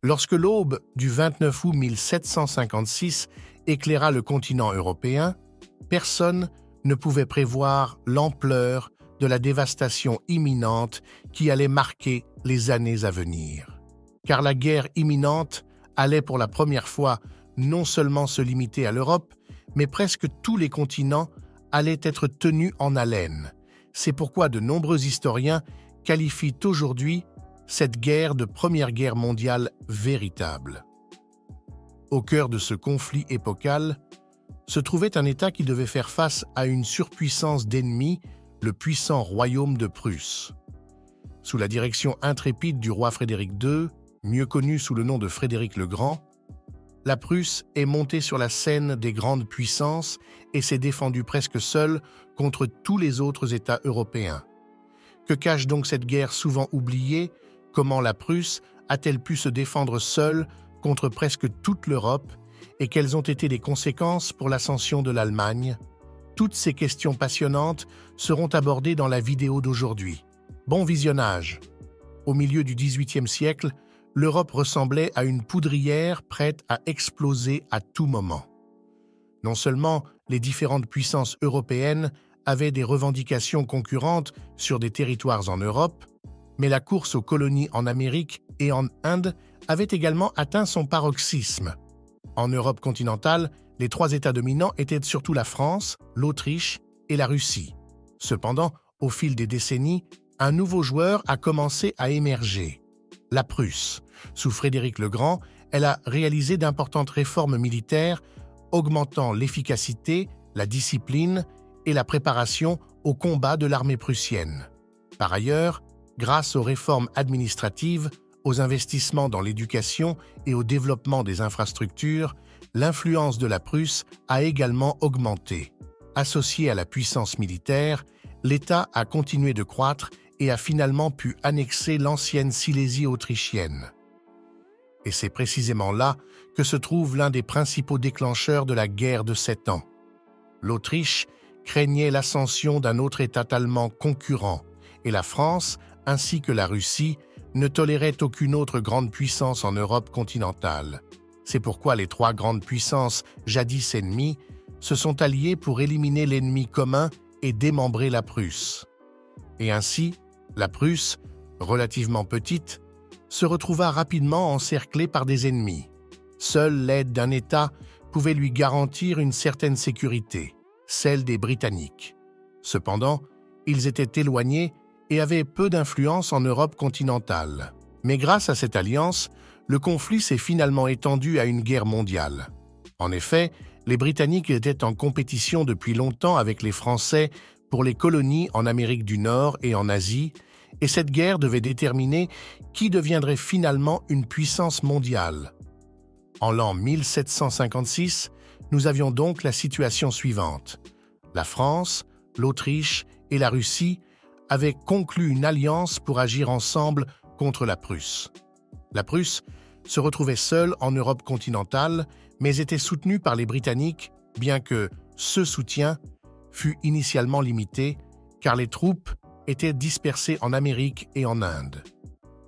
Lorsque l'aube du 29 août 1756 éclaira le continent européen, personne ne pouvait prévoir l'ampleur de la dévastation imminente qui allait marquer les années à venir. Car la guerre imminente allait pour la première fois non seulement se limiter à l'Europe, mais presque tous les continents allaient être tenus en haleine. C'est pourquoi de nombreux historiens qualifient aujourd'hui cette guerre de Première Guerre mondiale véritable. Au cœur de ce conflit épocal se trouvait un État qui devait faire face à une surpuissance d'ennemis, le puissant royaume de Prusse. Sous la direction intrépide du roi Frédéric II, mieux connu sous le nom de Frédéric le Grand, la Prusse est montée sur la scène des grandes puissances et s'est défendue presque seule contre tous les autres États européens. Que cache donc cette guerre souvent oubliée? Comment la Prusse a-t-elle pu se défendre seule contre presque toute l'Europe et quelles ont été les conséquences pour l'ascension de l'Allemagne? Toutes ces questions passionnantes seront abordées dans la vidéo d'aujourd'hui. Bon visionnage! Au milieu du XVIIIe siècle, l'Europe ressemblait à une poudrière prête à exploser à tout moment. Non seulement les différentes puissances européennes avaient des revendications concurrentes sur des territoires en Europe, mais la course aux colonies en Amérique et en Inde avait également atteint son paroxysme. En Europe continentale, les trois États dominants étaient surtout la France, l'Autriche et la Russie. Cependant, au fil des décennies, un nouveau joueur a commencé à émerger. La Prusse. Sous Frédéric le Grand, elle a réalisé d'importantes réformes militaires, augmentant l'efficacité, la discipline et la préparation au combat de l'armée prussienne. Par ailleurs, grâce aux réformes administratives, aux investissements dans l'éducation et au développement des infrastructures, l'influence de la Prusse a également augmenté. Associé à la puissance militaire, l'État a continué de croître et a finalement pu annexer l'ancienne Silésie autrichienne. Et c'est précisément là que se trouve l'un des principaux déclencheurs de la guerre de 7 ans. L'Autriche craignait l'ascension d'un autre État allemand concurrent, et la France, ainsi que la Russie, ne toléraient aucune autre grande puissance en Europe continentale. C'est pourquoi les trois grandes puissances, jadis ennemies, se sont alliées pour éliminer l'ennemi commun et démembrer la Prusse. Et ainsi, la Prusse, relativement petite, se retrouva rapidement encerclée par des ennemis. Seule l'aide d'un État pouvait lui garantir une certaine sécurité, celle des Britanniques. Cependant, ils étaient éloignés et avaient peu d'influence en Europe continentale. Mais grâce à cette alliance, le conflit s'est finalement étendu à une guerre mondiale. En effet, les Britanniques étaient en compétition depuis longtemps avec les Français pour les colonies en Amérique du Nord et en Asie, et cette guerre devait déterminer qui deviendrait finalement une puissance mondiale. En l'an 1756, nous avions donc la situation suivante. La France, l'Autriche et la Russie avaient conclu une alliance pour agir ensemble contre la Prusse. La Prusse se retrouvait seule en Europe continentale, mais était soutenue par les Britanniques, bien que ce soutien fut initialement limité, car les troupes étaient dispersées en Amérique et en Inde.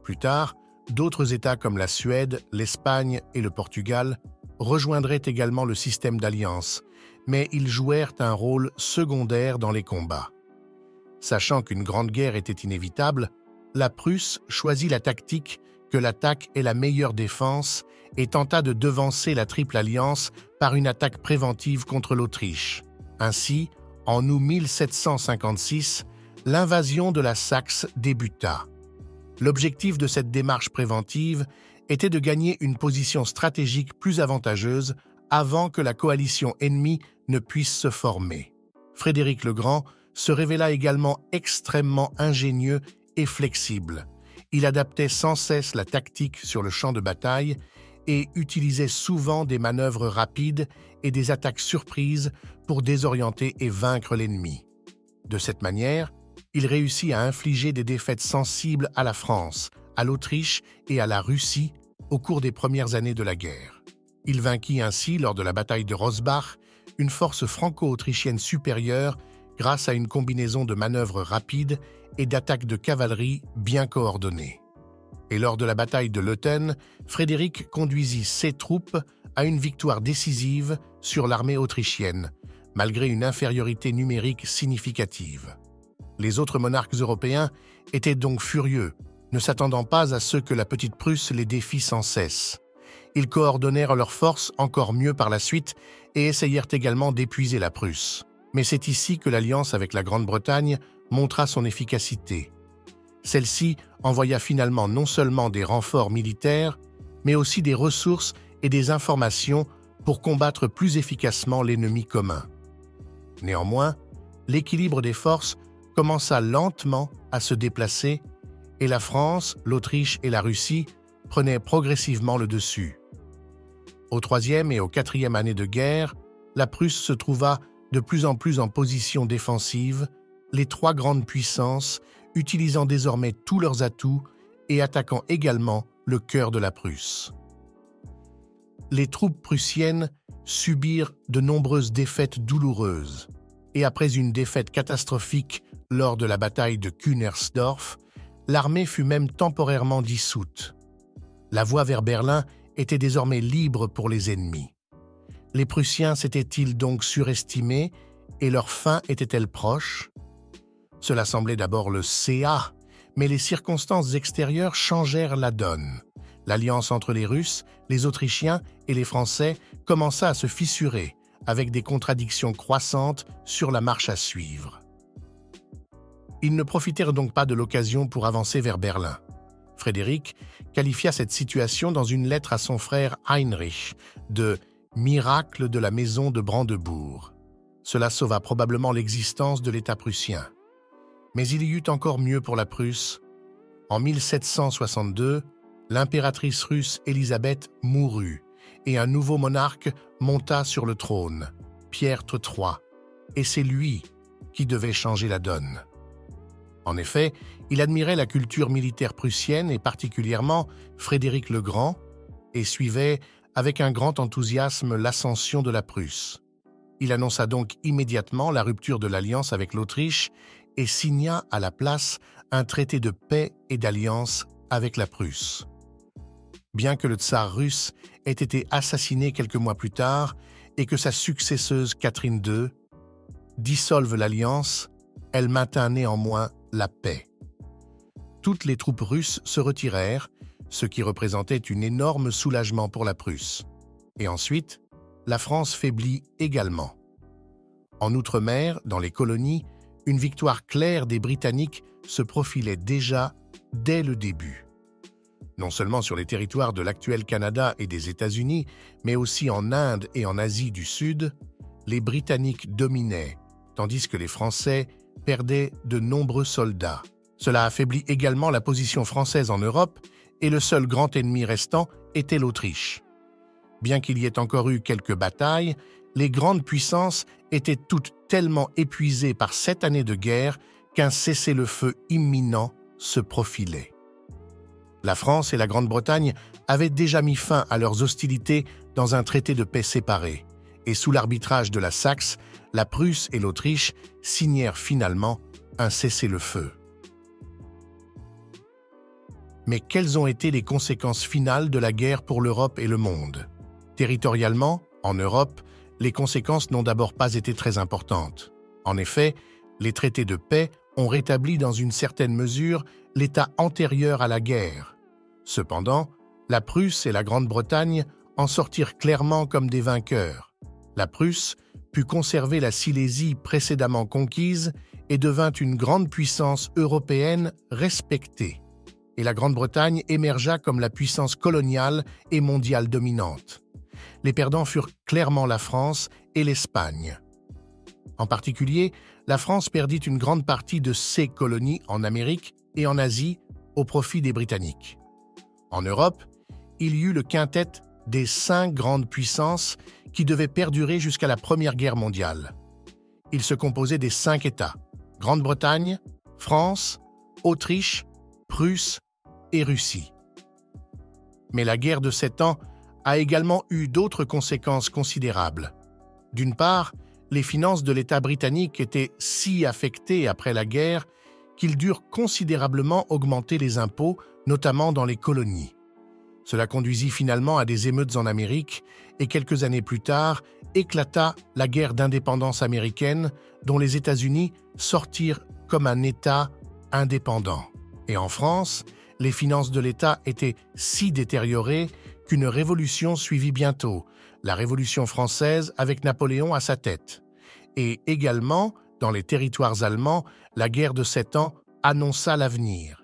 Plus tard, d'autres États comme la Suède, l'Espagne et le Portugal rejoindraient également le système d'alliance, mais ils jouèrent un rôle secondaire dans les combats. Sachant qu'une grande guerre était inévitable, la Prusse choisit la tactique que l'attaque est la meilleure défense et tenta de devancer la Triple Alliance par une attaque préventive contre l'Autriche. Ainsi, en août 1756, l'invasion de la Saxe débuta. L'objectif de cette démarche préventive était de gagner une position stratégique plus avantageuse avant que la coalition ennemie ne puisse se former. Frédéric le Grand se révéla également extrêmement ingénieux et flexible. Il adaptait sans cesse la tactique sur le champ de bataille et utilisait souvent des manœuvres rapides et des attaques surprises pour désorienter et vaincre l'ennemi. De cette manière, il réussit à infliger des défaites sensibles à la France, à l'Autriche et à la Russie au cours des premières années de la guerre. Il vainquit ainsi, lors de la bataille de Rosbach, une force franco-autrichienne supérieure grâce à une combinaison de manœuvres rapides et d'attaques de cavalerie bien coordonnées. Et lors de la bataille de Leuthen, Frédéric conduisit ses troupes à une victoire décisive sur l'armée autrichienne, malgré une infériorité numérique significative. Les autres monarques européens étaient donc furieux, ne s'attendant pas à ce que la petite Prusse les défie sans cesse. Ils coordonnèrent leurs forces encore mieux par la suite et essayèrent également d'épuiser la Prusse. Mais c'est ici que l'alliance avec la Grande-Bretagne montra son efficacité. Celle-ci envoya finalement non seulement des renforts militaires, mais aussi des ressources et des informations pour combattre plus efficacement l'ennemi commun. Néanmoins, l'équilibre des forces commença lentement à se déplacer et la France, l'Autriche et la Russie prenaient progressivement le dessus. Aux troisième et aux quatrième années de guerre, la Prusse se trouva de plus en plus en position défensive, les trois grandes puissances utilisant désormais tous leurs atouts et attaquant également le cœur de la Prusse. Les troupes prussiennes subirent de nombreuses défaites douloureuses, et après une défaite catastrophique lors de la bataille de Kunersdorf, l'armée fut même temporairement dissoute. La voie vers Berlin était désormais libre pour les ennemis. Les Prussiens s'étaient-ils donc surestimés et leur fin était-elle proche? Cela semblait d'abord le CA, mais les circonstances extérieures changèrent la donne. L'alliance entre les Russes, les Autrichiens et les Français commença à se fissurer, avec des contradictions croissantes sur la marche à suivre. Ils ne profitèrent donc pas de l'occasion pour avancer vers Berlin. Frédéric qualifia cette situation dans une lettre à son frère Heinrich de « miracle de la maison de Brandebourg ». Cela sauva probablement l'existence de l'État prussien. Mais il y eut encore mieux pour la Prusse. En 1762, l'impératrice russe Élisabeth mourut et un nouveau monarque monta sur le trône, Pierre III, et c'est lui qui devait changer la donne. En effet, il admirait la culture militaire prussienne et particulièrement Frédéric le Grand et suivait avec un grand enthousiasme l'ascension de la Prusse. Il annonça donc immédiatement la rupture de l'alliance avec l'Autriche et signa à la place un traité de paix et d'alliance avec la Prusse. Bien que le tsar russe ait été assassiné quelques mois plus tard et que sa successeuse Catherine II dissolve l'alliance, elle maintint néanmoins la paix. Toutes les troupes russes se retirèrent, ce qui représentait un énorme soulagement pour la Prusse. Et ensuite, la France faiblit également. En Outre-mer, dans les colonies, une victoire claire des Britanniques se profilait déjà dès le début. Non seulement sur les territoires de l'actuel Canada et des États-Unis, mais aussi en Inde et en Asie du Sud, les Britanniques dominaient, tandis que les Français perdaient de nombreux soldats. Cela affaiblit également la position française en Europe et le seul grand ennemi restant était l'Autriche. Bien qu'il y ait encore eu quelques batailles, les grandes puissances étaient toutes tellement épuisées par 7 années de guerre qu'un cessez-le-feu imminent se profilait. La France et la Grande-Bretagne avaient déjà mis fin à leurs hostilités dans un traité de paix séparé, et sous l'arbitrage de la Saxe, la Prusse et l'Autriche signèrent finalement un cessez-le-feu. Mais quelles ont été les conséquences finales de la guerre pour l'Europe et le monde? Territorialement, en Europe, les conséquences n'ont d'abord pas été très importantes. En effet, les traités de paix ont rétabli dans une certaine mesure l'état antérieur à la guerre. Cependant, la Prusse et la Grande-Bretagne en sortirent clairement comme des vainqueurs. La Prusse put conserver la Silésie précédemment conquise et devint une grande puissance européenne respectée. Et la Grande-Bretagne émergea comme la puissance coloniale et mondiale dominante. Les perdants furent clairement la France et l'Espagne. En particulier, la France perdit une grande partie de ses colonies en Amérique et en Asie au profit des Britanniques. En Europe, il y eut le quintet des 5 grandes puissances qui devait perdurer jusqu'à la Première Guerre mondiale. Il se composait des 5 États, Grande-Bretagne, France, Autriche, Prusse et Russie. Mais la guerre de 7 ans a également eu d'autres conséquences considérables. D'une part, les finances de l'État britannique étaient si affectées après la guerre qu'ils durent considérablement augmenter les impôts notamment dans les colonies. Cela conduisit finalement à des émeutes en Amérique et quelques années plus tard éclata la guerre d'indépendance américaine dont les États-Unis sortirent comme un État indépendant. Et en France, les finances de l'État étaient si détériorées qu'une révolution suivit bientôt, la Révolution française avec Napoléon à sa tête. Et également, dans les territoires allemands, la guerre de 7 ans annonça l'avenir.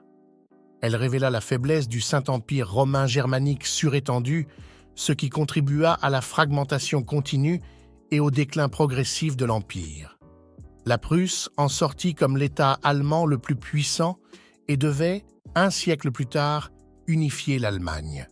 Elle révéla la faiblesse du Saint-Empire romain germanique surétendu, ce qui contribua à la fragmentation continue et au déclin progressif de l'Empire. La Prusse en sortit comme l'État allemand le plus puissant et devait, un siècle plus tard, unifier l'Allemagne.